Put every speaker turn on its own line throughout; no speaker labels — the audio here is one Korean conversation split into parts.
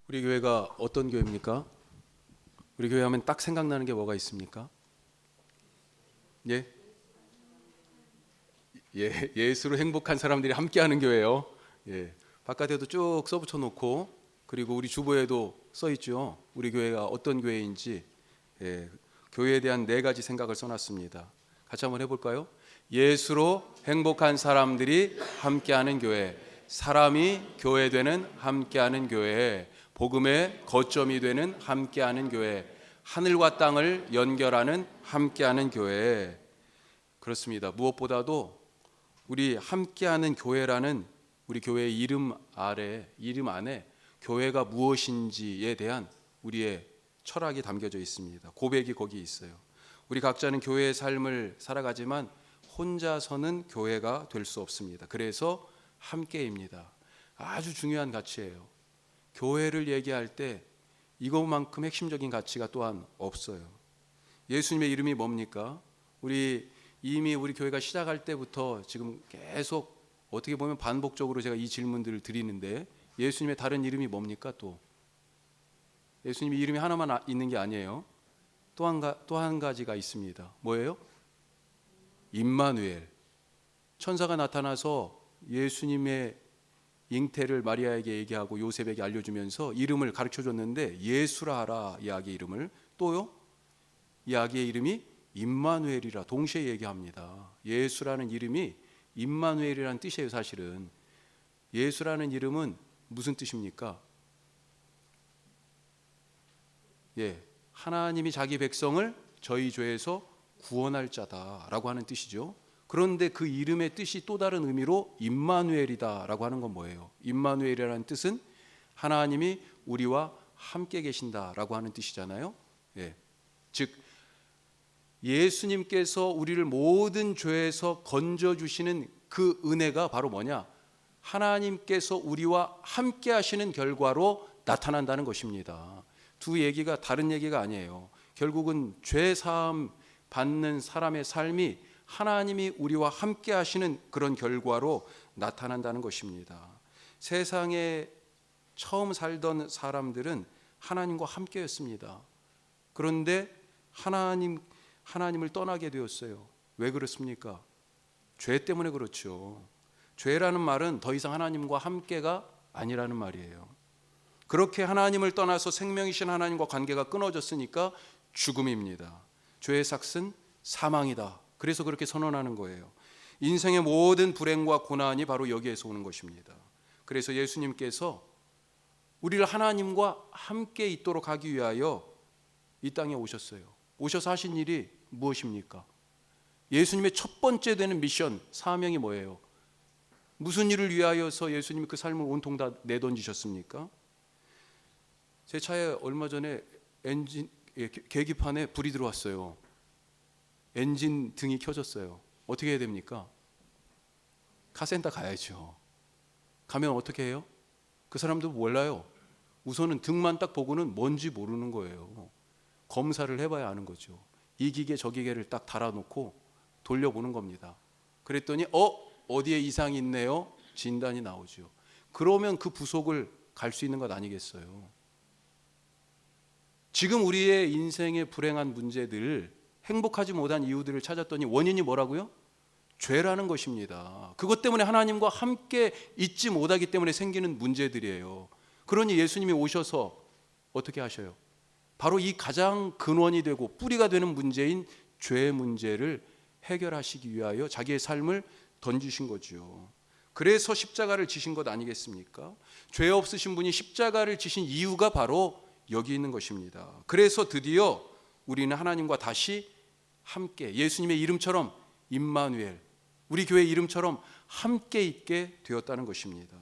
우리 교회가 어떤 교회입니까? 우리 교회 하면 딱 생각나는 게 뭐가 있습니까? 예? 예수로 행복한 사람들이 함께하는 교회요. 예. 바깥에도 쭉 써붙여 놓고, 그리고 우리 주보에도 써 있죠. 우리 교회가 어떤 교회인지. 예. 교회에 대한 4가지 생각을 써놨습니다. 같이 한번 해볼까요? 예수로 행복한 사람들이 함께하는 교회, 사람이 교회되는 함께하는 교회, 복음의 거점이 되는 함께하는 교회, 하늘과 땅을 연결하는 함께하는 교회. 그렇습니다. 무엇보다도 우리 함께하는 교회라는 우리 교회의 이름 안에 교회가 무엇인지에 대한 우리의 철학이 담겨져 있습니다. 고백이 거기 있어요. 우리 각자는 교회의 삶을 살아가지만 혼자서는 교회가 될 수 없습니다. 그래서 함께입니다. 아주 중요한 가치예요. 교회를 얘기할 때 이것만큼 핵심적인 가치가 또한 없어요. 예수님의 이름이 뭡니까? 이미 우리 교회가 시작할 때부터 지금 계속 어떻게 보면 반복적으로 제가 이 질문들을 드리는데, 예수님의 다른 이름이 뭡니까? 또 예수님의 이름이 하나만 있는 게 아니에요. 또 한 가지가 있습니다. 뭐예요? 임마누엘. 천사가 나타나서 예수님의 잉태를 마리아에게 얘기하고 요셉에게 알려주면서 이름을 가르쳐줬는데, 예수라 하라, 이 아기의 이름을. 또요, 이 아기의 이름이 임마누엘이라 동시에 얘기합니다. 예수라는 이름이 임마누엘이라는 뜻이에요. 사실은 예수라는 이름은 무슨 뜻입니까? 하나님이 자기 백성을 저희 죄에서 구원할 자다라고 하는 뜻이죠. 그런데 그 이름의 뜻이 또 다른 의미로 임마누엘이다라고 하는 건 뭐예요? 임마누엘이라는 뜻은 하나님이 우리와 함께 계신다라고 하는 뜻이잖아요. 즉 예수님께서 우리를 모든 죄에서 건져주시는 그 은혜가 바로 뭐냐? 하나님께서 우리와 함께 하시는 결과로 나타난다는 것입니다. 두 얘기가 다른 얘기가 아니에요. 결국은 죄 사함 받는 사람의 삶이 하나님이 우리와 함께 하시는 그런 결과로 나타난다는 것입니다. 세상에 처음 살던 사람들은 하나님과 함께였습니다. 그런데 하나님을 떠나게 되었어요. 왜 그렇습니까? 죄 때문에 그렇죠. 죄라는 말은 더 이상 하나님과 함께가 아니라는 말이에요. 그렇게 하나님을 떠나서 생명이신 하나님과 관계가 끊어졌으니까 죽음입니다. 죄의 삭은 사망이다. 그래서 그렇게 선언하는 거예요. 인생의 모든 불행과 고난이 바로 여기에서 오는 것입니다. 그래서 예수님께서 우리를 하나님과 함께 있도록 하기 위하여 이 땅에 오셨어요. 오셔서 하신 일이 무엇입니까? 예수님의 첫 번째 되는 미션, 사명이 뭐예요? 무슨 일을 위하여서 예수님이 그 삶을 온통 다 내던지셨습니까? 제 차에 얼마 전에 계기판에 불이 들어왔어요. 엔진 등이 켜졌어요. 어떻게 해야 됩니까? 카센터 가야죠. 가면 어떻게 해요? 그 사람도 몰라요. 우선은 등만 딱 보고는 뭔지 모르는 거예요. 검사를 해봐야 아는 거죠. 이 기계 저 기계를 딱 달아놓고 돌려보는 겁니다. 그랬더니 어디에 이상이 있네요. 진단이 나오죠. 그러면 그 부속을 갈 수 있는 것 아니겠어요? 지금 우리의 인생의 불행한 문제들, 행복하지 못한 이유들을 찾았더니 원인이 뭐라고요? 죄라는 것입니다. 그것 때문에 하나님과 함께 있지 못하기 때문에 생기는 문제들이에요. 그러니 예수님이 오셔서 어떻게 하셔요? 바로 이 가장 근원이 되고 뿌리가 되는 문제인 죄의 문제를 해결하시기 위하여 자기의 삶을 던지신 거죠. 그래서 십자가를 지신 것 아니겠습니까? 죄 없으신 분이 십자가를 지신 이유가 바로 여기 있는 것입니다. 그래서 드디어 우리는 하나님과 다시 함께, 예수님의 이름처럼 임마누엘, 우리 교회 이름처럼 함께 있게 되었다는 것입니다.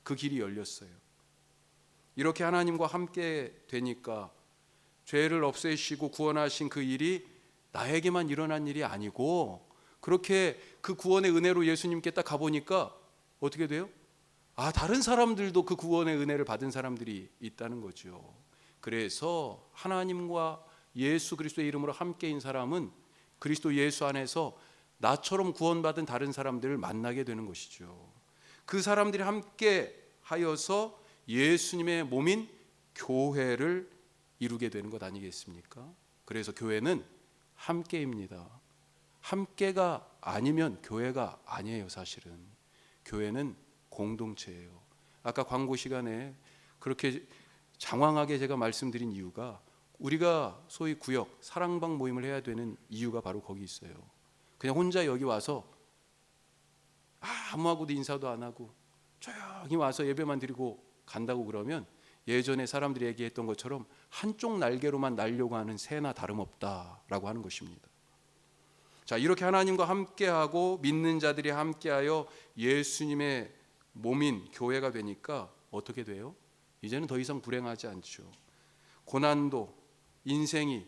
그 길이 열렸어요. 이렇게 하나님과 함께 되니까 죄를 없애시고 구원하신 그 일이 나에게만 일어난 일이 아니고, 그렇게 그 구원의 은혜로 예수님께 딱 가보니까 어떻게 돼요? 다른 사람들도 그 구원의 은혜를 받은 사람들이 있다는 거죠. 그래서 하나님과 예수 그리스도의 이름으로 함께인 사람은 그리스도 예수 안에서 나처럼 구원받은 다른 사람들을 만나게 되는 것이죠. 그 사람들이 함께 하여서 예수님의 몸인 교회를 이루게 되는 것 아니겠습니까? 그래서 교회는 함께입니다. 함께가 아니면 교회가 아니에요. 사실은 교회는 공동체예요. 아까 광고 시간에 그렇게 장황하게 제가 말씀드린 이유가, 우리가 소위 구역 사랑방 모임을 해야 되는 이유가 바로 거기 있어요. 그냥 혼자 여기 와서 아무하고도 인사도 안 하고 조용히 와서 예배만 드리고 간다고 그러면 예전에 사람들이 얘기했던 것처럼 한쪽 날개로만 날려고 하는 새나 다름없다라고 하는 것입니다. 자, 이렇게 하나님과 함께하고 믿는 자들이 함께하여 예수님의 몸인 교회가 되니까 어떻게 돼요? 이제는 더 이상 불행하지 않죠. 고난도, 인생이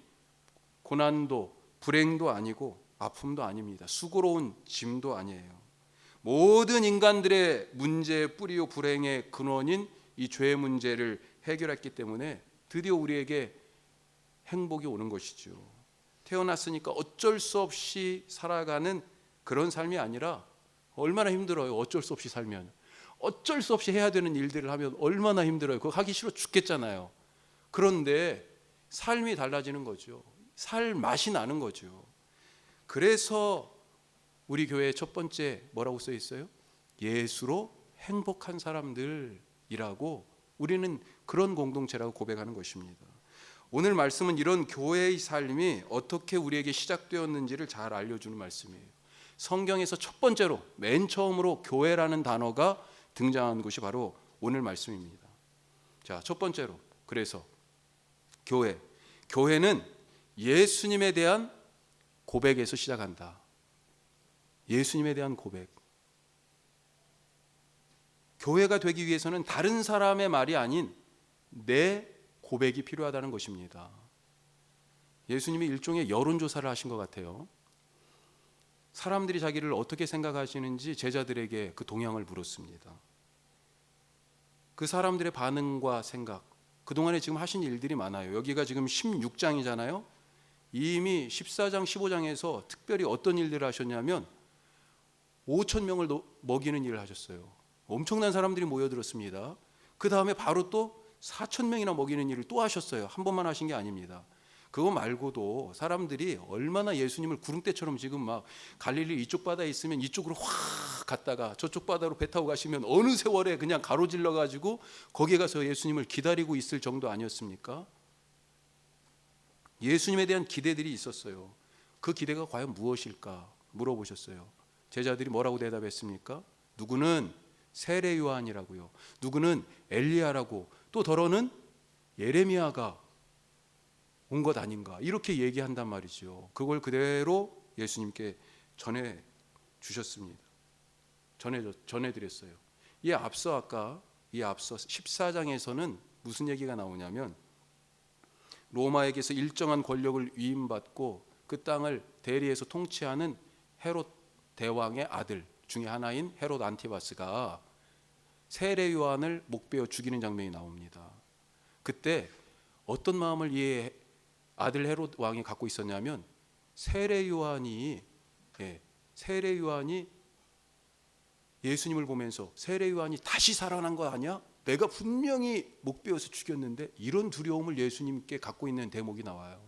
고난도, 불행도 아니고 아픔도 아닙니다. 수고로운 짐도 아니에요. 모든 인간들의 문제의 뿌리요 불행의 근원인 이 죄의 문제를 해결했기 때문에 드디어 우리에게 행복이 오는 것이죠. 태어났으니까 어쩔 수 없이 살아가는 그런 삶이 아니라, 얼마나 힘들어요. 어쩔 수 없이 살면, 어쩔 수 없이 해야 되는 일들을 하면 얼마나 힘들어요. 그거 하기 싫어 죽겠잖아요. 그런데 삶이 달라지는 거죠. 살 맛이 나는 거죠. 그래서 우리 교회의 첫 번째 뭐라고 써 있어요? 예수로 행복한 사람들이라고, 우리는 그런 공동체라고 고백하는 것입니다. 오늘 말씀은 이런 교회의 삶이 어떻게 우리에게 시작되었는지를 잘 알려주는 말씀이에요. 성경에서 첫 번째로 맨 처음으로 교회라는 단어가 등장한 것이 바로 오늘 말씀입니다. 자, 첫 번째로, 그래서 교회는 예수님에 대한 고백에서 시작한다. 예수님에 대한 고백. 교회가 되기 위해서는 다른 사람의 말이 아닌 내 고백이 필요하다는 것입니다. 예수님이 일종의 여론조사를 하신 것 같아요. 사람들이 자기를 어떻게 생각하시는지 제자들에게 그 동향을 물었습니다. 그 사람들의 반응과 생각, 그동안에 지금 하신 일들이 많아요. 여기가 지금 16장이잖아요. 이미 14장, 15장에서 특별히 어떤 일들을 하셨냐면 5천 명을 먹이는 일을 하셨어요. 엄청난 사람들이 모여들었습니다. 그 다음에 바로 또 4천 명이나 먹이는 일을 또 하셨어요. 한 번만 하신 게 아닙니다. 그거 말고도 사람들이 얼마나 예수님을 구름대처럼 지금 막 갈릴리 이쪽 바다에 있으면 이쪽으로 확 갔다가 저쪽 바다로 배 타고 가시면 어느 세월에 그냥 가로질러 가지고 거기에 가서 예수님을 기다리고 있을 정도 아니었습니까? 예수님에 대한 기대들이 있었어요. 그 기대가 과연 무엇일까 물어보셨어요. 제자들이 뭐라고 대답했습니까? 누구는 세례 요한이라고요, 누구는 엘리야라고, 또 더러는 예레미야가 온 것 아닌가, 이렇게 얘기한단 말이죠. 그걸 그대로 예수님께 전해 주셨습니다. 전해드렸어요. 이 앞서 14장에서는 무슨 얘기가 나오냐면, 로마에게서 일정한 권력을 위임받고 그 땅을 대리해서 통치하는 헤롯 대왕의 아들 중에 하나인 헤롯 안티바스가 세례 요한을 목베어 죽이는 장면이 나옵니다. 그때 어떤 마음을 이 아들 헤롯 왕이 갖고 있었냐면, 세례 요한이 예수님을 보면서 세례 요한이 다시 살아난 거 아니야? 내가 분명히 목베어서 죽였는데, 이런 두려움을 예수님께 갖고 있는 대목이 나와요.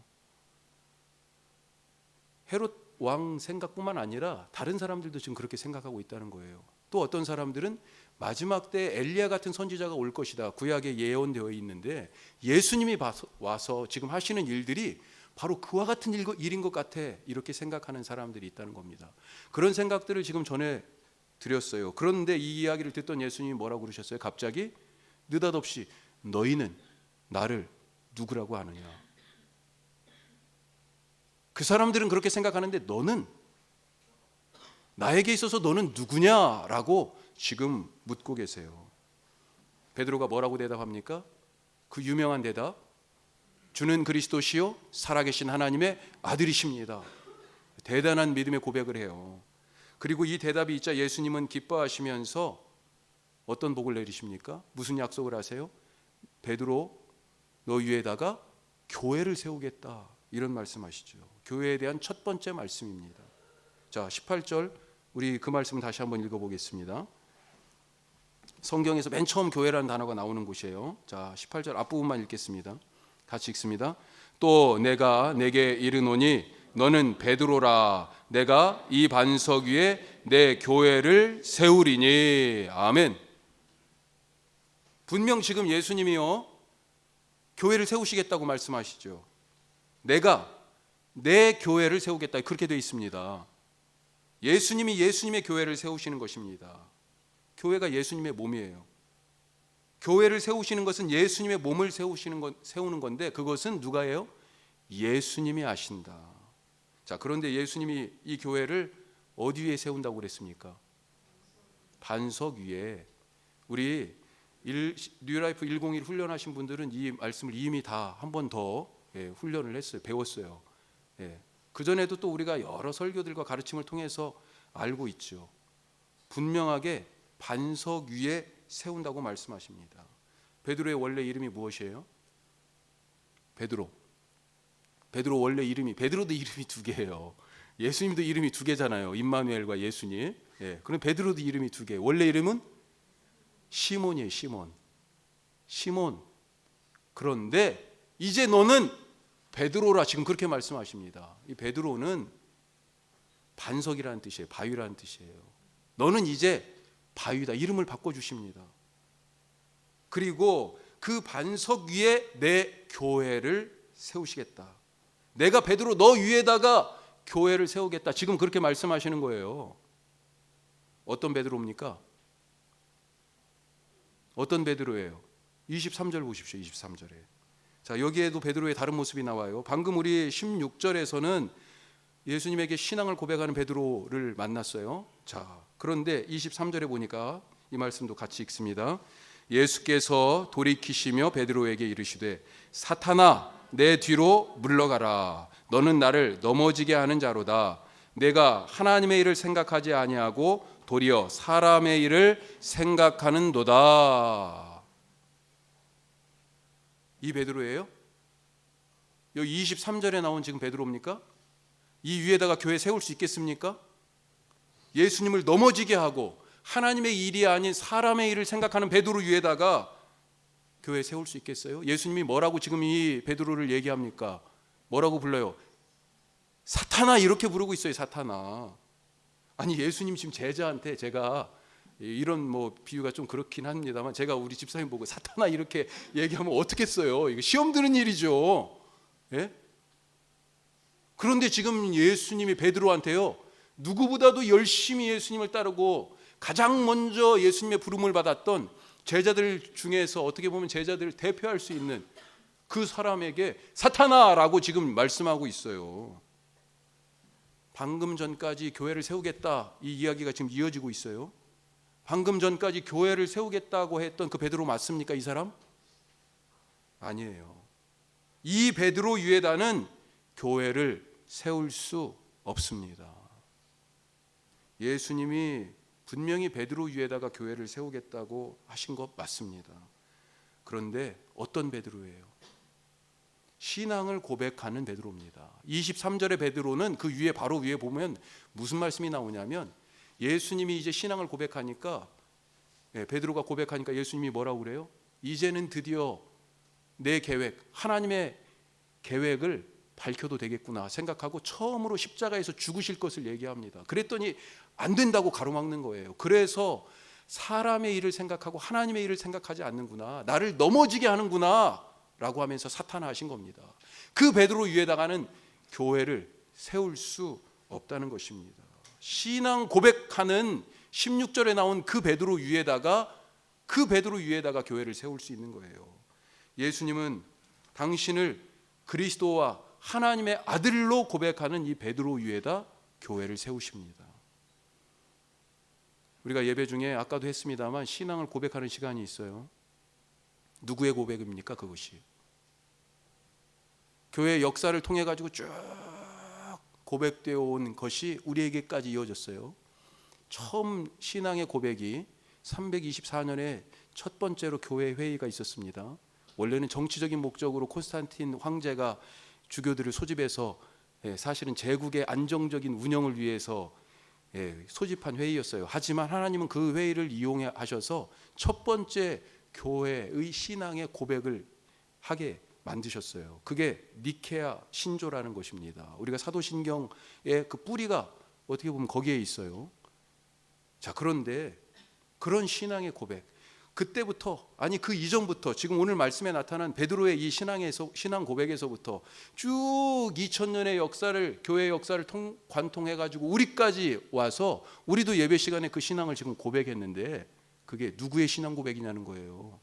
헤롯 왕 생각뿐만 아니라 다른 사람들도 지금 그렇게 생각하고 있다는 거예요. 또 어떤 사람들은 마지막 때 엘리야 같은 선지자가 올 것이다, 구약에 예언되어 있는데 예수님이 와서 지금 하시는 일들이 바로 그와 같은 일인 것 같아, 이렇게 생각하는 사람들이 있다는 겁니다. 그런 생각들을 지금 전해 드렸어요. 그런데 이 이야기를 듣던 예수님이 뭐라고 그러셨어요? 갑자기 느닷없이 너희는 나를 누구라고 하느냐. 그 사람들은 그렇게 생각하는데 너는, 나에게 있어서 너는 누구냐라고 지금 묻고 계세요. 베드로가 뭐라고 대답합니까? 그 유명한 대답, 주는 그리스도시요 살아계신 하나님의 아들이십니다. 대단한 믿음의 고백을 해요. 그리고 이 대답이 있자 예수님은 기뻐하시면서 어떤 복을 내리십니까? 무슨 약속을 하세요? 베드로, 너 위에다가 교회를 세우겠다, 이런 말씀하시죠. 교회에 대한 첫 번째 말씀입니다. 자, 18절 우리 그 말씀을 다시 한번 읽어보겠습니다. 성경에서 맨 처음 교회라는 단어가 나오는 곳이에요. 자, 18절 앞부분만 읽겠습니다. 같이 읽습니다. 또 내가 내게 이르노니 너는 베드로라. 내가 이 반석 위에 내 교회를 세우리니. 아멘. 분명 지금 예수님이요, 교회를 세우시겠다고 말씀하시죠. 내가 내 교회를 세우겠다, 그렇게 되어 있습니다. 예수님이 예수님의 교회를 세우시는 것입니다. 교회가 예수님의 몸이에요. 교회를 세우시는 것은 예수님의 몸을 세우는 건데, 그것은 누가 해요? 예수님이 하신다. 자, 그런데 예수님이 이 교회를 어디 위에 세운다고 그랬습니까? 반석 위에. 우리 뉴라이프 101 훈련하신 분들은 이 말씀을 이미 다 한 번 더 훈련을 했어요. 배웠어요. 그전에도 또 우리가 여러 설교들과 가르침을 통해서 알고 있죠. 분명하게 반석 위에 세운다고 말씀하십니다. 베드로의 원래 이름이 무엇이에요? 베드로 원래 이름이, 베드로도 이름이 두 개예요. 예수님도 이름이 두 개잖아요. 임마누엘과 예수님. 그럼 베드로도 이름이 두 개. 원래 이름은 시몬이에요. 시몬. 그런데 이제 너는 베드로라, 지금 그렇게 말씀하십니다. 이 베드로는 반석이라는 뜻이에요. 바위라는 뜻이에요. 너는 이제 바위다, 이름을 바꿔주십니다. 그리고 그 반석 위에 내 교회를 세우시겠다. 내가 베드로 너 위에다가 교회를 세우겠다, 지금 그렇게 말씀하시는 거예요. 어떤 베드로입니까? 어떤 베드로예요? 23절 보십시오. 23절에. 자, 여기에도 베드로의 다른 모습이 나와요. 방금 우리 16절에서는 예수님에게 신앙을 고백하는 베드로를 만났어요. 자, 그런데 23절에 보니까 이 말씀도 같이 읽습니다. 예수께서 돌이키시며 베드로에게 이르시되 사탄아, 내 뒤로 물러가라. 너는 나를 넘어지게 하는 자로다. 내가 하나님의 일을 생각하지 아니하고 도리어 사람의 일을 생각하는도다. 이 베드로예요? 여기 23절에 나온 지금 베드로입니까? 이 위에다가 교회 세울 수 있겠습니까? 예수님을 넘어지게 하고 하나님의 일이 아닌 사람의 일을 생각하는 베드로 위에다가 교회 세울 수 있겠어요? 예수님이 뭐라고 지금 이 베드로를 얘기합니까? 뭐라고 불러요? 사탄아, 이렇게 부르고 있어요. 사탄아. 아니, 예수님 지금 제자한테, 제가 이런 뭐 비유가 좀 그렇긴 합니다만, 제가 우리 집사님 보고 사탄아 이렇게 얘기하면 어떻겠어요? 이거 시험 드는 일이죠. 예? 그런데 지금 예수님이 베드로한테요, 누구보다도 열심히 예수님을 따르고 가장 먼저 예수님의 부름을 받았던 제자들 중에서 어떻게 보면 제자들을 대표할 수 있는 그 사람에게 사탄아라고 지금 말씀하고 있어요. 방금 전까지 교회를 세우겠다, 이 이야기가 지금 이어지고 있어요. 방금 전까지 교회를 세우겠다고 했던 그 베드로 맞습니까? 이 사람? 아니에요. 이 베드로 위에다는 교회를 세울 수 없습니다. 예수님이 분명히 베드로 위에다가 교회를 세우겠다고 하신 것 맞습니다. 그런데 어떤 베드로예요? 신앙을 고백하는 베드로입니다. 23절의 베드로는 그 위에, 바로 위에 보면 무슨 말씀이 나오냐면, 예수님이 이제 신앙을 고백하니까, 베드로가 고백하니까 예수님이 뭐라고 그래요? 이제는 드디어 내 계획, 하나님의 계획을 밝혀도 되겠구나 생각하고 처음으로 십자가에서 죽으실 것을 얘기합니다. 그랬더니 안 된다고 가로막는 거예요. 그래서 사람의 일을 생각하고 하나님의 일을 생각하지 않는구나, 나를 넘어지게 하는구나 라고 하면서 사탄화하신 겁니다. 그 베드로 위에다가는 교회를 세울 수 없다는 것입니다. 신앙 고백하는 16절에 나온 그 베드로 위에다가 교회를 세울 수 있는 거예요. 예수님은 당신을 그리스도와 하나님의 아들로 고백하는 이 베드로 위에다 교회를 세우십니다. 우리가 예배 중에 아까도 했습니다만 신앙을 고백하는 시간이 있어요. 누구의 고백입니까? 그것이 교회의 역사를 통해 가지고 쭉 고백되어 온 것이 우리에게까지 이어졌어요. 처음 신앙의 고백이 324년에 첫 번째로 교회 회의가 있었습니다. 원래는 정치적인 목적으로 콘스탄틴 황제가 주교들을 소집해서 사실은 제국의 안정적인 운영을 위해서 소집한 회의였어요. 하지만 하나님은 그 회의를 이용해 하셔서 첫 번째 교회의 신앙의 고백을 하게 만드셨어요. 그게 니케아 신조라는 것입니다. 우리가 사도신경의 그 뿌리가 어떻게 보면 거기에 있어요. 자, 그런데 그런 신앙의 고백, 그때부터, 아니 그 이전부터, 지금 오늘 말씀에 나타난 베드로의 이 신앙 고백에서부터 쭉 2000년의 역사를, 교회의 역사를 관통해 가지고 우리까지 와서 우리도 예배 시간에 그 신앙을 지금 고백했는데, 그게 누구의 신앙 고백이냐는 거예요.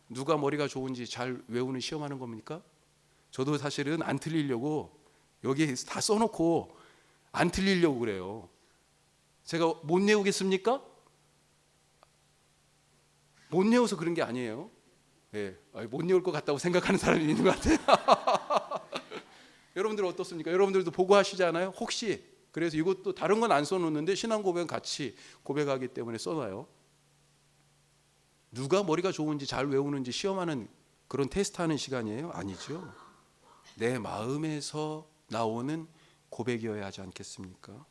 누가 머리가 좋은지 잘 외우는 시험하는 겁니까? 저도 사실은 안 틀리려고 여기에 다 써놓고 안 틀리려고 그래요. 제가 못 외우겠습니까? 못 외워서 그런 게 아니에요. 못 외울 것 같다고 생각하는 사람이 있는 것 같아요. 여러분들 어떻습니까? 여러분들도 보고 하시지 않아요? 혹시 그래서 이것도 다른 건 안 써놓는데 신앙 고백은 같이 고백하기 때문에 써놔요. 누가 머리가 좋은지 잘 외우는지 시험하는 그런 테스트하는 시간이에요? 아니죠. 내 마음에서 나오는 고백이어야 하지 않겠습니까?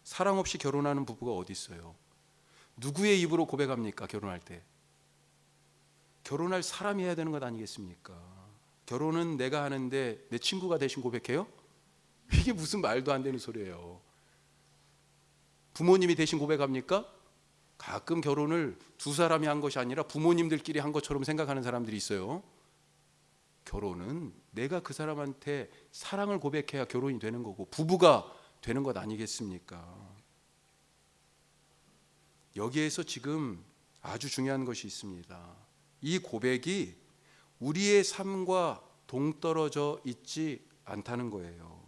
사랑 없이 결혼하는 부부가 어디 있어요? 누구의 입으로 고백합니까? 결혼할 때 결혼할 사람이 해야 되는 것 아니겠습니까? 결혼은 내가 하는데 내 친구가 대신 고백해요? 이게 무슨 말도 안 되는 소리예요. 부모님이 대신 고백합니까? 가끔 결혼을 두 사람이 한 것이 아니라 부모님들끼리 한 것처럼 생각하는 사람들이 있어요. 결혼은 내가 그 사람한테 사랑을 고백해야 결혼이 되는 거고 부부가 되는 것 아니겠습니까? 여기에서 지금 아주 중요한 것이 있습니다. 이 고백이 우리의 삶과 동떨어져 있지 않다는 거예요.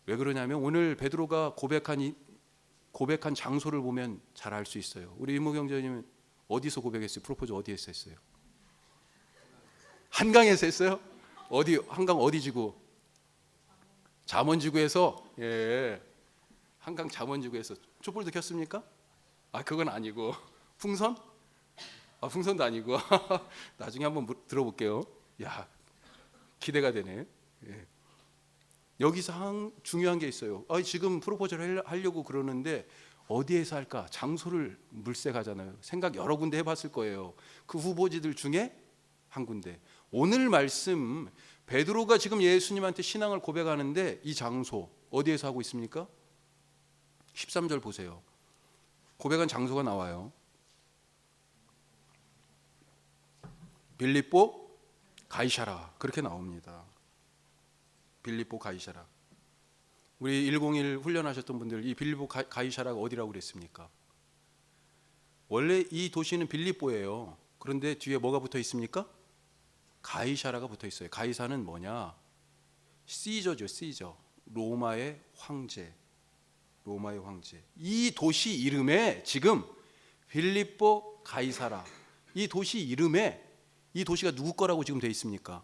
왜 그러냐면 오늘 베드로가 고백한 장소를 보면 잘 알 수 있어요. 우리 이모 경제님은 어디서 고백했어요? 프로포즈 어디에서 했어요? 한강에서 했어요? 어디, 한강 어디 지구? 잠원지구에서. 한강 잠원지구에서 촛불도 켰습니까? 그건 아니고 풍선? 풍선도 아니고 나중에 한번 들어볼게요. 야, 기대가 되네. 여기서 중요한 게 있어요. 지금 프로포즈를 하려고 그러는데 어디에서 할까? 장소를 물색하잖아요. 생각 여러 군데 해봤을 거예요. 그 후보지들 중에 한 군데. 오늘 말씀 베드로가 지금 예수님한테 신앙을 고백하는데 이 장소 어디에서 하고 있습니까? 13절 보세요. 고백한 장소가 나와요. 빌립보 가이사라 그렇게 나옵니다. 빌립보 가이사라. 우리 101 훈련하셨던 분들 이 빌립보 가이사라가 어디라고 그랬습니까? 원래 이 도시는 빌립보예요. 그런데 뒤에 뭐가 붙어 있습니까? 가이사라가 붙어 있어요. 가이사는 뭐냐? 시저죠, 시저. 로마의 황제. 로마의 황제. 이 도시 이름에 지금 빌립보 가이사라. 이 도시 이름에 이 도시가 누구 거라고 지금 돼 있습니까?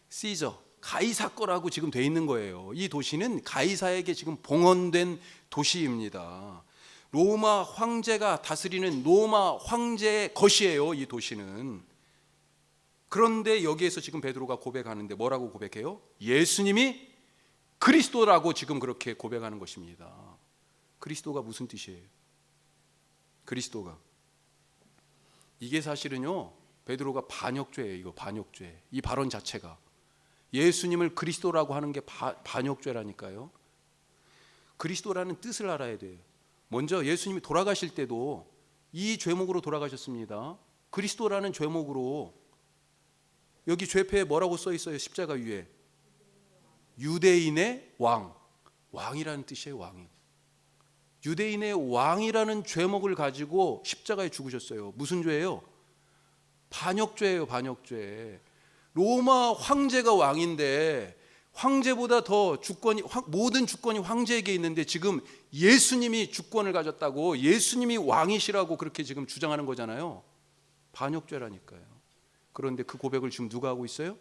시저. 가이사 거라고 지금 돼 있는 거예요. 이 도시는 가이사에게 지금 봉헌된 도시입니다. 로마 황제가 다스리는 로마 황제의 것이에요. 이 도시는. 그런데 여기에서 지금 베드로가 고백하는데 뭐라고 고백해요? 예수님이 그리스도라고 지금 그렇게 고백하는 것입니다. 그리스도가 무슨 뜻이에요? 그리스도가 이게 사실은요 베드로가 반역죄예요. 이거 반역죄. 이 발언 자체가 예수님을 그리스도라고 하는 게 반역죄라니까요. 그리스도라는 뜻을 알아야 돼요. 먼저 예수님이 돌아가실 때도 이 죄목으로 돌아가셨습니다. 그리스도라는 죄목으로. 여기 죄패에 뭐라고 써 있어요? 십자가 위에 유대인의 왕. 왕이라는 뜻이에요. 왕이. 유대인의 왕이라는 죄목을 가지고 십자가에 죽으셨어요. 무슨 죄예요? 반역죄예요. 반역죄. 로마 황제가 왕인데 황제보다 더 주권이, 모든 주권이 황제에게 있는데 지금 예수님이 주권을 가졌다고, 예수님이 왕이시라고 그렇게 지금 주장하는 거잖아요. 반역죄라니까요. 그런데 그 고백을 지금 누가 하고 있어요?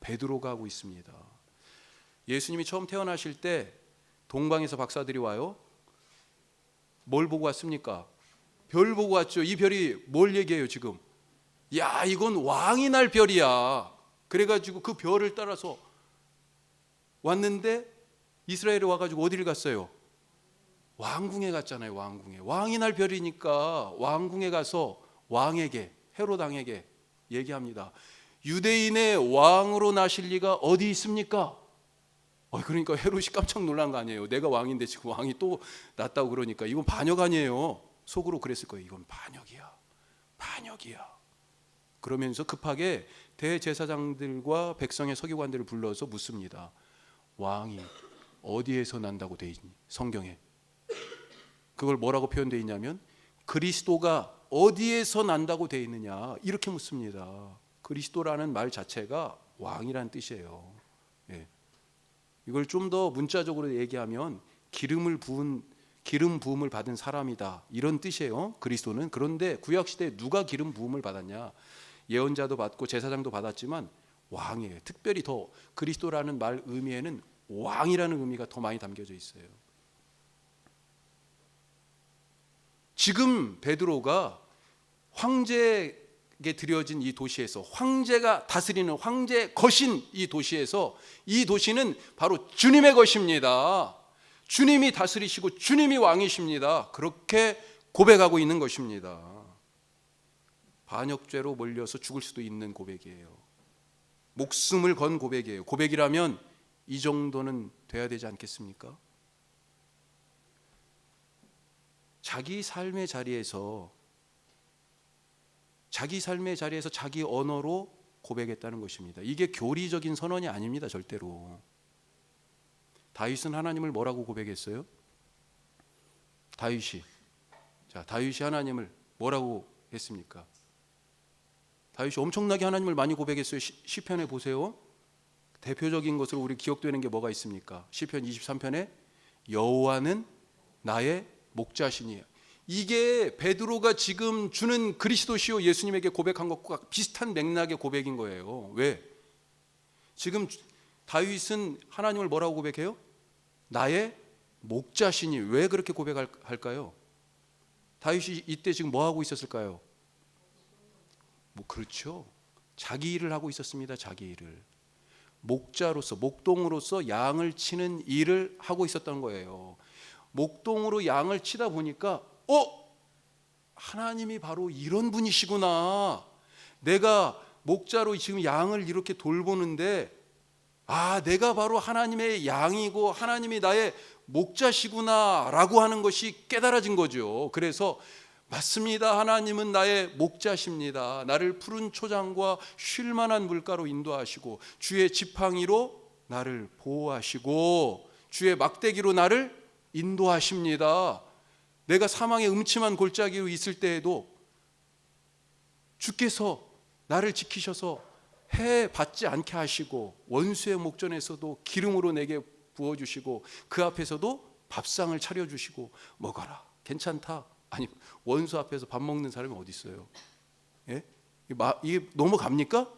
베드로가 하고 있습니다. 예수님이 처음 태어나실 때 동방에서 박사들이 와요. 뭘 보고 왔습니까? 별 보고 왔죠. 이 별이 뭘 얘기해요 지금? 야, 이건 왕이 날 별이야. 그래가지고 그 별을 따라서 왔는데 이스라엘에 와가지고 어디를 갔어요? 왕궁에 갔잖아요. 왕궁에. 왕이 날 별이니까 왕궁에 가서 왕에게, 헤롯 왕에게 얘기합니다. 유대인의 왕으로 나실 리가 어디 있습니까? 그러니까 헤롯이 깜짝 놀란 거 아니에요. 내가 왕인데 지금 왕이 또 났다고 그러니까 이건 반역 아니에요. 속으로 그랬을 거예요. 이건 반역이야. 반역이야. 그러면서 급하게 대제사장들과 백성의 서기관들을 불러서 묻습니다. 왕이 어디에서 난다고 돼 있니? 성경에. 그걸 뭐라고 표현되어 있냐면 그리스도가 어디에서 난다고 돼 있느냐 이렇게 묻습니다. 그리스도라는 말 자체가 왕이라는 뜻이에요. 예. 이걸 좀 더 문자적으로 얘기하면 기름 부음을 받은 사람이다 이런 뜻이에요. 그리스도는. 그런데 구약 시대에 누가 기름 부음을 받았냐? 예언자도 받고 제사장도 받았지만 왕이에요. 특별히 더 그리스도라는 말 의미에는 왕이라는 의미가 더 많이 담겨져 있어요. 지금 베드로가 황제에게 드려진 이 도시에서, 황제가 다스리는 황제 거신 이 도시에서, 이 도시는 바로 주님의 것입니다. 주님이 다스리시고 주님이 왕이십니다. 그렇게 고백하고 있는 것입니다. 반역죄로 몰려서 죽을 수도 있는 고백이에요. 목숨을 건 고백이에요. 고백이라면 이 정도는 돼야 되지 않겠습니까? 자기 삶의 자리에서 자기 언어로 고백했다는 것입니다. 이게 교리적인 선언이 아닙니다. 절대로. 다윗은 하나님을 뭐라고 고백했어요? 다윗이 하나님을 뭐라고 했습니까? 다윗이 엄청나게 하나님을 많이 고백했어요. 시편에 보세요. 대표적인 것으로 우리 기억되는 게 뭐가 있습니까? 시편 23편에 여호와는 나의 목자시니. 이게 베드로가 지금 주는 그리스도시요 예수님에게 고백한 것과 비슷한 맥락의 고백인 거예요. 왜? 지금 다윗은 하나님을 뭐라고 고백해요? 나의 목자시니. 왜 그렇게 고백할까요? 다윗이 이때 지금 뭐 하고 있었을까요? 그렇죠. 자기 일을 하고 있었습니다. 자기 일을. 목자로서, 목동으로서 양을 치는 일을 하고 있었던 거예요. 목동으로 양을 치다 보니까 하나님이 바로 이런 분이시구나. 내가 목자로 지금 양을 이렇게 돌보는데 내가 바로 하나님의 양이고 하나님이 나의 목자시구나 라고 하는 것이 깨달아진 거죠. 그래서 맞습니다. 하나님은 나의 목자십니다. 나를 푸른 초장과 쉴만한 물가로 인도하시고 주의 지팡이로 나를 보호하시고 주의 막대기로 나를 인도하십니다. 내가 사망의 음침한 골짜기로 있을 때에도 주께서 나를 지키셔서 해 받지 않게 하시고 원수의 목전에서도 기름으로 내게 부어주시고 그 앞에서도 밥상을 차려주시고 먹어라. 괜찮다. 아니 원수 앞에서 밥 먹는 사람이 어디 있어요? 예? 이게 넘어갑니까?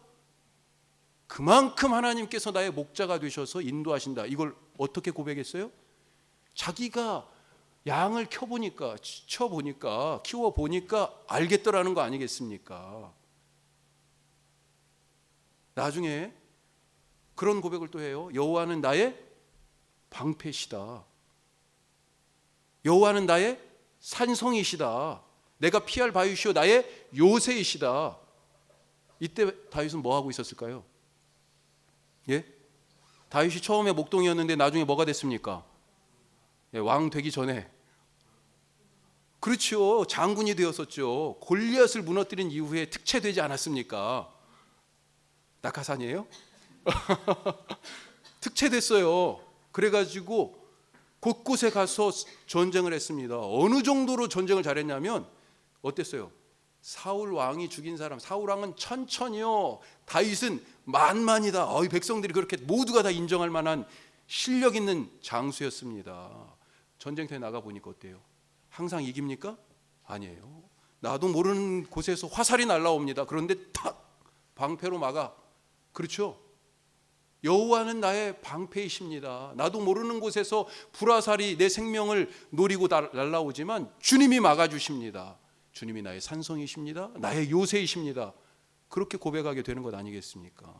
그만큼 하나님께서 나의 목자가 되셔서 인도하신다. 이걸 어떻게 고백했어요? 자기가 양을 키워보니까 알겠더라는 거 아니겠습니까? 나중에 그런 고백을 또 해요. 여호와는 나의 방패시다. 여호와는 나의 산성이시다. 내가 피할 바위시오 나의 요새이시다. 이때 다윗은 뭐 하고 있었을까요? 예? 다윗이 처음에 목동이었는데 나중에 뭐가 됐습니까? 예, 왕 되기 전에. 그렇죠. 장군이 되었었죠. 골리앗을 무너뜨린 이후에 특채되지 않았습니까? 낙하산이에요? 특채됐어요. 그래가지고 곳곳에 가서 전쟁을 했습니다. 어느 정도로 전쟁을 잘했냐면 어땠어요? 사울 왕이 죽인 사람, 사울 왕은 천천히요. 다윗은 만만이다. 백성들이 그렇게 모두가 다 인정할 만한 실력 있는 장수였습니다. 전쟁터에 나가 보니까 어때요? 항상 이깁니까? 아니에요. 나도 모르는 곳에서 화살이 날라옵니다. 그런데 탁 방패로 막아. 그렇죠? 여호와는 나의 방패이십니다. 나도 모르는 곳에서 불화살이 내 생명을 노리고 날라오지만 주님이 막아주십니다. 주님이 나의 산성이십니다. 나의 요새이십니다. 그렇게 고백하게 되는 것 아니겠습니까?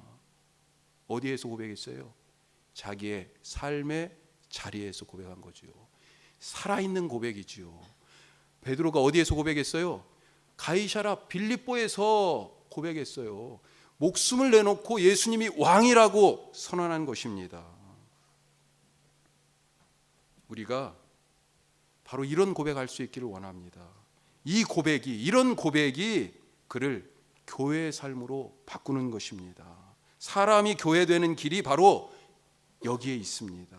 어디에서 고백했어요? 자기의 삶의 자리에서 고백한 거지요. 살아있는 고백이지요. 베드로가 어디에서 고백했어요? 가이사랴 빌립보에서 고백했어요. 목숨을 내놓고 예수님이 왕이라고 선언한 것입니다. 우리가 바로 이런 고백할 수 있기를 원합니다. 이런 고백이 그를 교회의 삶으로 바꾸는 것입니다. 사람이 교회되는 길이 바로 여기에 있습니다.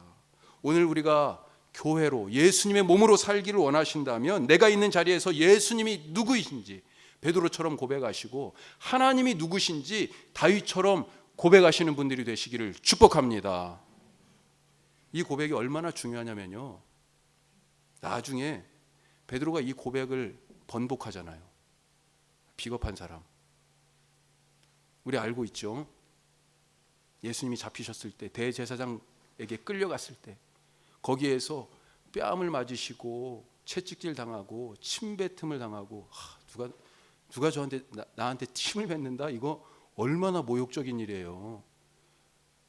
오늘 우리가 교회로 예수님의 몸으로 살기를 원하신다면 내가 있는 자리에서 예수님이 누구이신지 베드로처럼 고백하시고 하나님이 누구신지 다윗처럼 고백하시는 분들이 되시기를 축복합니다. 이 고백이 얼마나 중요하냐면요, 나중에 베드로가 이 고백을 번복하잖아요. 비겁한 사람, 우리 알고 있죠? 예수님이 잡히셨을 때, 대제사장에게 끌려갔을 때 거기에서 뺨을 맞으시고 채찍질 당하고 침뱉음을 당하고, 누가 저한테 나한테 침을 뱉는다? 이거 얼마나 모욕적인 일이에요.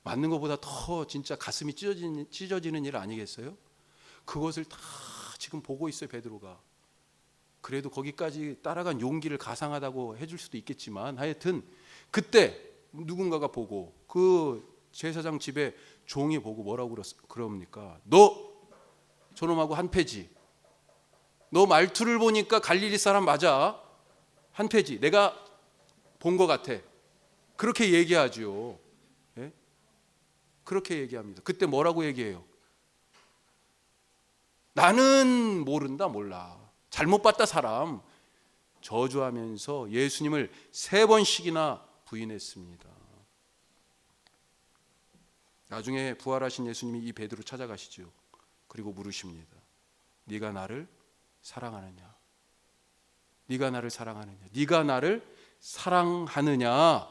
맞는 것보다 더 진짜 가슴이 찢어지는 일 아니겠어요? 그것을 다 지금 보고 있어요, 베드로가. 그래도 거기까지 따라간 용기를 가상하다고 해줄 수도 있겠지만, 하여튼 그때 누군가가 보고, 그 제사장 집에 종이 보고 뭐라고 그럽니까? 너 저놈하고 한패지. 너 말투를 보니까 갈릴리 사람 맞아. 한패지. 내가 본 것 같아. 그렇게 얘기하죠. 예? 그렇게 얘기합니다. 그때 뭐라고 얘기해요? 나는 모른다, 몰라. 잘못 봤다 사람. 저주하면서 예수님을 3번씩이나 부인했습니다. 나중에 부활하신 예수님이 이 베드로 찾아가시죠. 그리고 물으십니다. 네가 나를 사랑하느냐? 네가 나를 사랑하느냐? 네가 나를 사랑하느냐?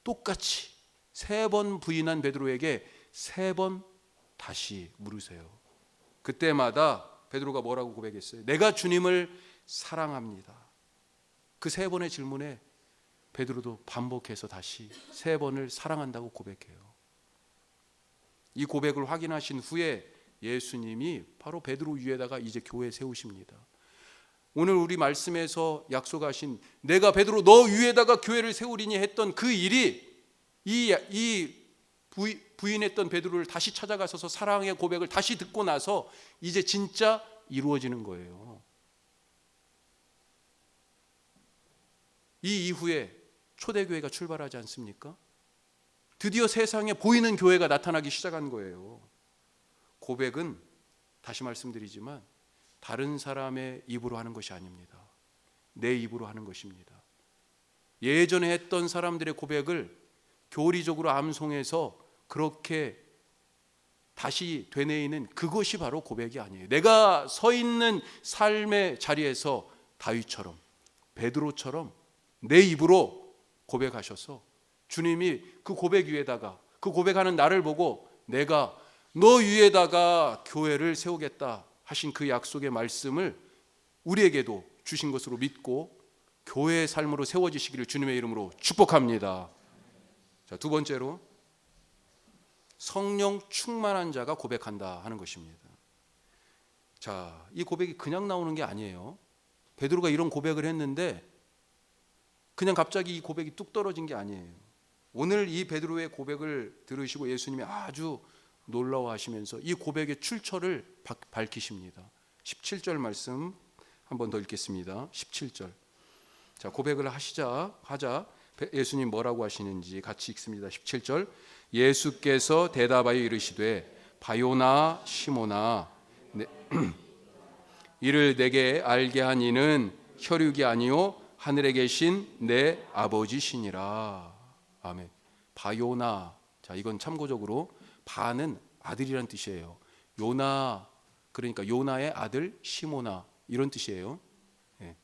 똑같이 3번 부인한 베드로에게 3번 다시 물으세요. 그때마다 베드로가 뭐라고 고백했어요? 내가 주님을 사랑합니다. 그 3번의 질문에 베드로도 반복해서 다시 3번을 사랑한다고 고백해요. 이 고백을 확인하신 후에 예수님이 바로 베드로 위에다가 이제 교회 세우십니다. 오늘 우리 말씀에서 약속하신 내가 베드로 너 위에다가 교회를 세우리니 했던 그 일이 이 부인했던 베드로를 다시 찾아가서서 사랑의 고백을 다시 듣고 나서 이제 진짜 이루어지는 거예요. 이 이후에 초대교회가 출발하지 않습니까? 드디어 세상에 보이는 교회가 나타나기 시작한 거예요. 고백은 다시 말씀드리지만 다른 사람의 입으로 하는 것이 아닙니다. 내 입으로 하는 것입니다. 예전에 했던 사람들의 고백을 교리적으로 암송해서 그렇게 다시 되뇌이는 그것이 바로 고백이 아니에요. 내가 서 있는 삶의 자리에서 다윗처럼 베드로처럼 내 입으로 고백하셔서 주님이 그 고백 위에다가 그 고백하는 나를 보고 내가 너 위에다가 교회를 세우겠다 하신 그 약속의 말씀을 우리에게도 주신 것으로 믿고 교회의 삶으로 세워지시기를 주님의 이름으로 축복합니다. 자, 2번째로 성령 충만한 자가 고백한다 하는 것입니다. 자, 이 고백이 그냥 나오는 게 아니에요. 베드로가 이런 고백을 했는데 그냥 갑자기 이 고백이 뚝 떨어진 게 아니에요. 오늘 이 베드로의 고백을 들으시고 예수님이 아주 놀라워하시면서 이 고백의 출처를 밝히십니다. 17절 말씀 한 번 더 읽겠습니다. 17절. 자, 고백을 하자 예수님 뭐라고 하시는지 같이 읽습니다. 17절. 예수께서 대답하여 이르시되 바요나 시모나 이를 내게 알게 한 이는 혈육이 아니요 하늘에 계신 내 아버지시니라. 아멘. 바요나. 자, 이건 참고적으로 바는 아들이란 뜻이에요. 요나, 그러니까 요나의 아들 시모나 이런 뜻이에요. 예.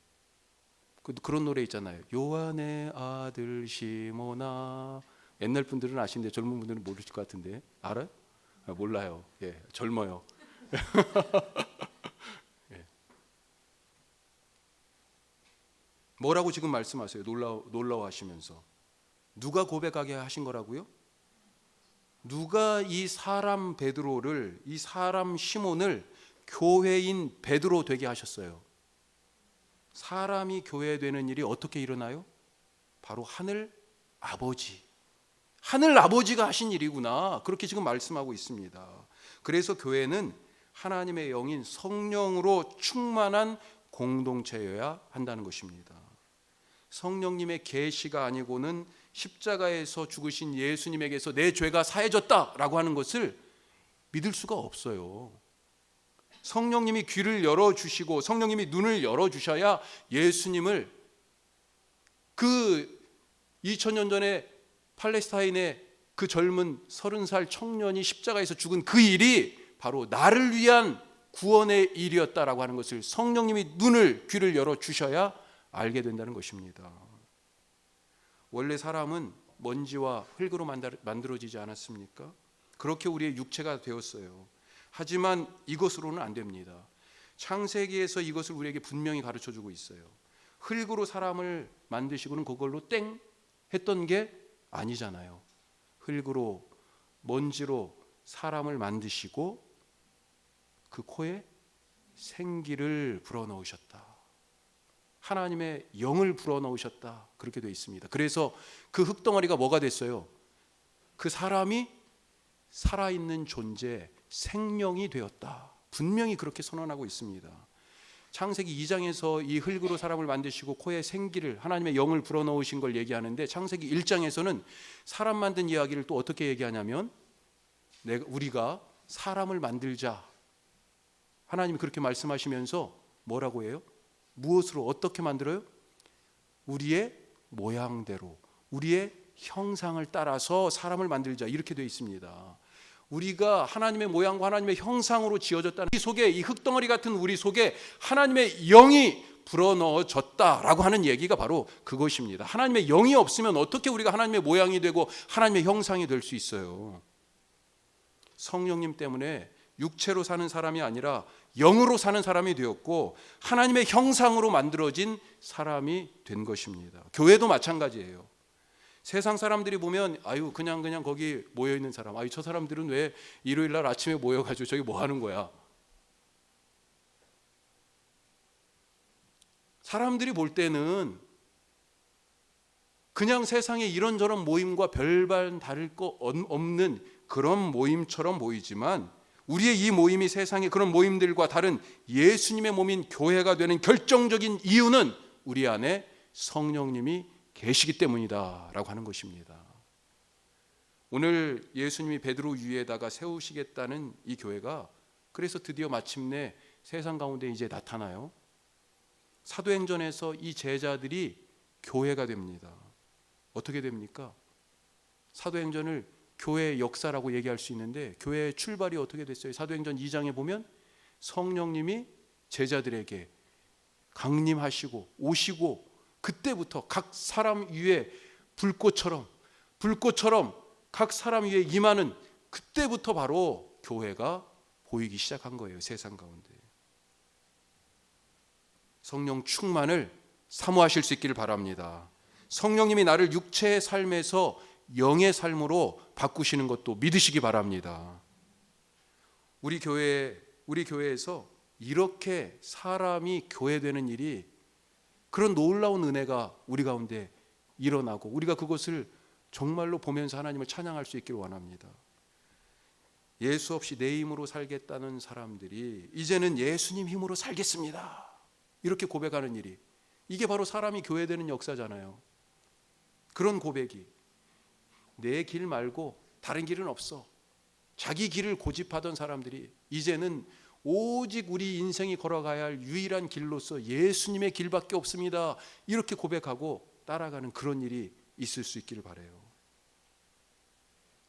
그런 노래 있잖아요. 요한의 아들 시모나. 옛날 분들은 아시는데 젊은 분들은 모르실 것 같은데 알아요? 몰라요. 예, 젊어요. 예. 뭐라고 지금 말씀하세요? 놀라워하시면서 누가 고백하게 하신 거라고요? 누가 이 사람 베드로를, 이 사람 시몬을 교회인 베드로 되게 하셨어요? 사람이 교회 되는 일이 어떻게 일어나요? 바로 하늘 아버지가 하신 일이구나, 그렇게 지금 말씀하고 있습니다. 그래서 교회는 하나님의 영인 성령으로 충만한 공동체여야 한다는 것입니다. 성령님의 계시가 아니고는 십자가에서 죽으신 예수님에게서 내 죄가 사해졌다라고 하는 것을 믿을 수가 없어요. 성령님이 귀를 열어주시고 성령님이 눈을 열어주셔야 예수님을, 그 2000년 전에 팔레스타인의 그 젊은 30살 청년이 십자가에서 죽은 그 일이 바로 나를 위한 구원의 일이었다라고 하는 것을 성령님이 눈을, 귀를 열어주셔야 알게 된다는 것입니다. 원래 사람은 먼지와 흙으로 만들어지지 않았습니까? 그렇게 우리의 육체가 되었어요. 하지만 이것으로는 안 됩니다. 창세기에서 이것을 우리에게 분명히 가르쳐주고 있어요. 흙으로 사람을 만드시고는 그걸로 땡 했던 게 아니잖아요. 흙으로, 먼지로 사람을 만드시고 그 코에 생기를 불어넣으셨다. 하나님의 영을 불어넣으셨다. 그렇게 되어 있습니다. 그래서 그 흙덩어리가 뭐가 됐어요? 그 사람이 살아있는 존재, 생명이 되었다. 분명히 그렇게 선언하고 있습니다. 창세기 2장에서 이 흙으로 사람을 만드시고 코에 생기를, 하나님의 영을 불어넣으신 걸 얘기하는데, 창세기 1장에서는 사람 만든 이야기를 또 어떻게 얘기하냐면, 우리가 사람을 만들자, 하나님이 그렇게 말씀하시면서 뭐라고 해요? 무엇으로, 어떻게 만들어요? 우리의 모양대로, 우리의 형상을 따라서 사람을 만들자, 이렇게 되어 있습니다. 우리가 하나님의 모양과 하나님의 형상으로 지어졌다는, 이 속에, 이 흙덩어리 같은 우리 속에 하나님의 영이 불어넣어졌다라고 하는 얘기가 바로 그것입니다. 하나님의 영이 없으면 어떻게 우리가 하나님의 모양이 되고 하나님의 형상이 될 수 있어요? 성령님 때문에 육체로 사는 사람이 아니라 영으로 사는 사람이 되었고 하나님의 형상으로 만들어진 사람이 된 것입니다. 교회도 마찬가지예요. 세상 사람들이 보면 아유 그냥 거기 모여 있는 사람, 아유 저 사람들은 왜 일요일 날 아침에 모여가지고 저기 뭐 하는 거야? 사람들이 볼 때는 그냥 세상에 이런저런 모임과 별반 다를 거 없는 그런 모임처럼 보이지만, 우리의 이 모임이 세상의 그런 모임들과 다른 예수님의 몸인 교회가 되는 결정적인 이유는 우리 안에 성령님이 계시기 때문이다 라고 하는 것입니다. 오늘 예수님이 베드로 위에다가 세우시겠다는 이 교회가 그래서 드디어 마침내 세상 가운데 이제 나타나요. 사도행전에서 이 제자들이 교회가 됩니다. 어떻게 됩니까? 사도행전을 교회의 역사라고 얘기할 수 있는데, 교회의 출발이 어떻게 됐어요? 사도행전 2장에 보면 성령님이 제자들에게 강림하시고 오시고, 그때부터 각 사람 위에 불꽃처럼 각 사람 위에 임하는, 그때부터 바로 교회가 보이기 시작한 거예요. 세상 가운데. 성령 충만을 사모하실 수 있기를 바랍니다. 성령님이 나를 육체의 삶에서 영의 삶으로 바꾸시는 것도 믿으시기 바랍니다. 우리 교회에서 이렇게 사람이 교회되는 일이, 그런 놀라운 은혜가 우리 가운데 일어나고 우리가 그것을 정말로 보면서 하나님을 찬양할 수 있기를 원합니다. 예수 없이 내 힘으로 살겠다는 사람들이 이제는 예수님 힘으로 살겠습니다, 이렇게 고백하는 일이, 이게 바로 사람이 교회되는 역사잖아요. 그런 고백이, 내 길 말고 다른 길은 없어, 자기 길을 고집하던 사람들이 이제는 오직 우리 인생이 걸어가야 할 유일한 길로서 예수님의 길밖에 없습니다, 이렇게 고백하고 따라가는 그런 일이 있을 수 있기를 바라요.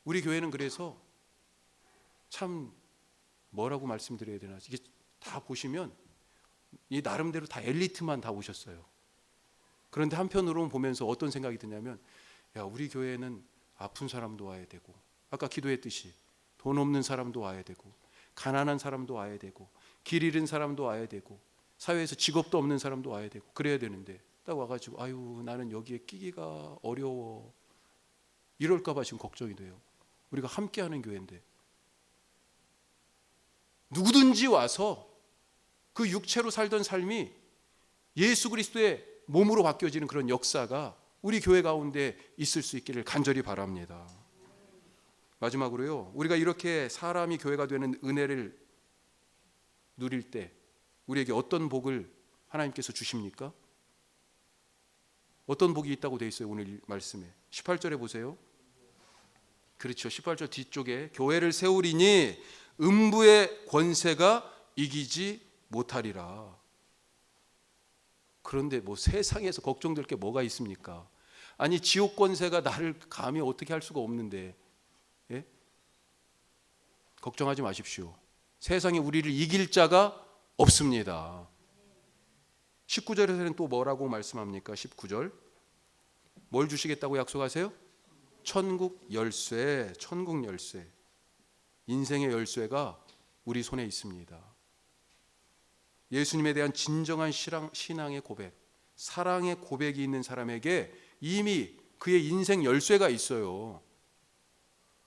우리 교회는 그래서 참 뭐라고 말씀드려야 되나, 이게 다 보시면 이 나름대로 다 엘리트만 다 오셨어요. 그런데 한편으로는 보면서 어떤 생각이 드냐면, 야, 우리 교회는 아픈 사람도 와야 되고, 아까 기도했듯이 돈 없는 사람도 와야 되고, 가난한 사람도 와야 되고, 길 잃은 사람도 와야 되고, 사회에서 직업도 없는 사람도 와야 되고, 그래야 되는데 딱 와가지고 아유 나는 여기에 끼기가 어려워, 이럴까 봐 지금 걱정이 돼요. 우리가 함께하는 교회인데 누구든지 와서 그 육체로 살던 삶이 예수 그리스도의 몸으로 바뀌어지는 그런 역사가 우리 교회 가운데 있을 수 있기를 간절히 바랍니다. 마지막으로요, 우리가 이렇게 사람이 교회가 되는 은혜를 누릴 때 우리에게 어떤 복을 하나님께서 주십니까? 어떤 복이 있다고 되어 있어요? 오늘 말씀에 18절에 보세요. 그렇죠. 18절 뒤쪽에 교회를 세우리니 음부의 권세가 이기지 못하리라. 그런데 뭐 세상에서 걱정될 게 뭐가 있습니까? 아니 지옥 권세가 나를 감히 어떻게 할 수가 없는데, 예? 걱정하지 마십시오. 세상에 우리를 이길 자가 없습니다. 19절에서는 또 뭐라고 말씀합니까? 19절 뭘 주시겠다고 약속하세요? 천국 열쇠, 천국 열쇠. 인생의 열쇠가 우리 손에 있습니다. 예수님에 대한 진정한 신앙의 고백, 사랑의 고백이 있는 사람에게 이미 그의 인생 열쇠가 있어요.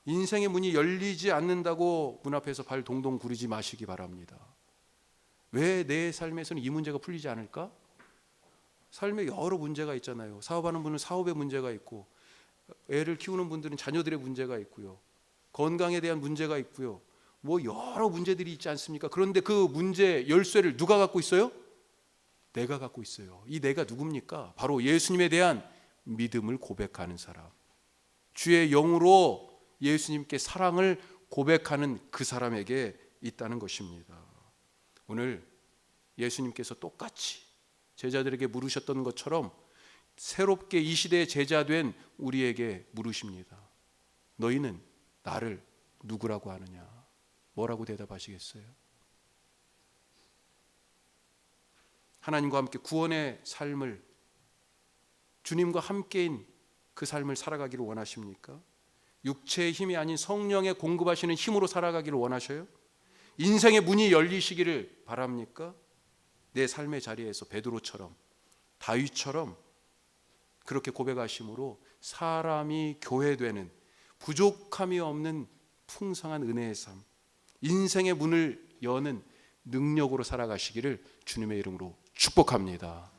인생의 문이 열리지 않는다고 문 앞에서 발 동동 구르지 마시기 바랍니다. 왜 내 삶에서는 이 문제가 풀리지 않을까? 삶에 여러 문제가 있잖아요. 사업하는 분은 사업의 문제가 있고, 애를 키우는 분들은 자녀들의 문제가 있고요, 건강에 대한 문제가 있고요, 뭐 여러 문제들이 있지 않습니까? 그런데 그 문제 열쇠를 누가 갖고 있어요? 내가 갖고 있어요. 이 내가 누굽니까? 바로 예수님에 대한 믿음을 고백하는 사람, 주의 영으로 예수님께 사랑을 고백하는 그 사람에게 있다는 것입니다. 오늘 예수님께서 똑같이 제자들에게 물으셨던 것처럼 새롭게 이 시대의 제자 된 우리에게 물으십니다. 너희는 나를 누구라고 하느냐? 뭐라고 대답하시겠어요? 하나님과 함께 구원의 삶을, 주님과 함께인 그 삶을 살아가기를 원하십니까? 육체의 힘이 아닌 성령의 공급하시는 힘으로 살아가기를 원하셔요? 인생의 문이 열리시기를 바랍니까? 내 삶의 자리에서 베드로처럼, 다윗처럼 그렇게 고백하심으로 사람이 교회되는, 부족함이 없는 풍성한 은혜의 삶, 인생의 문을 여는 능력으로 살아가시기를 주님의 이름으로 축복합니다.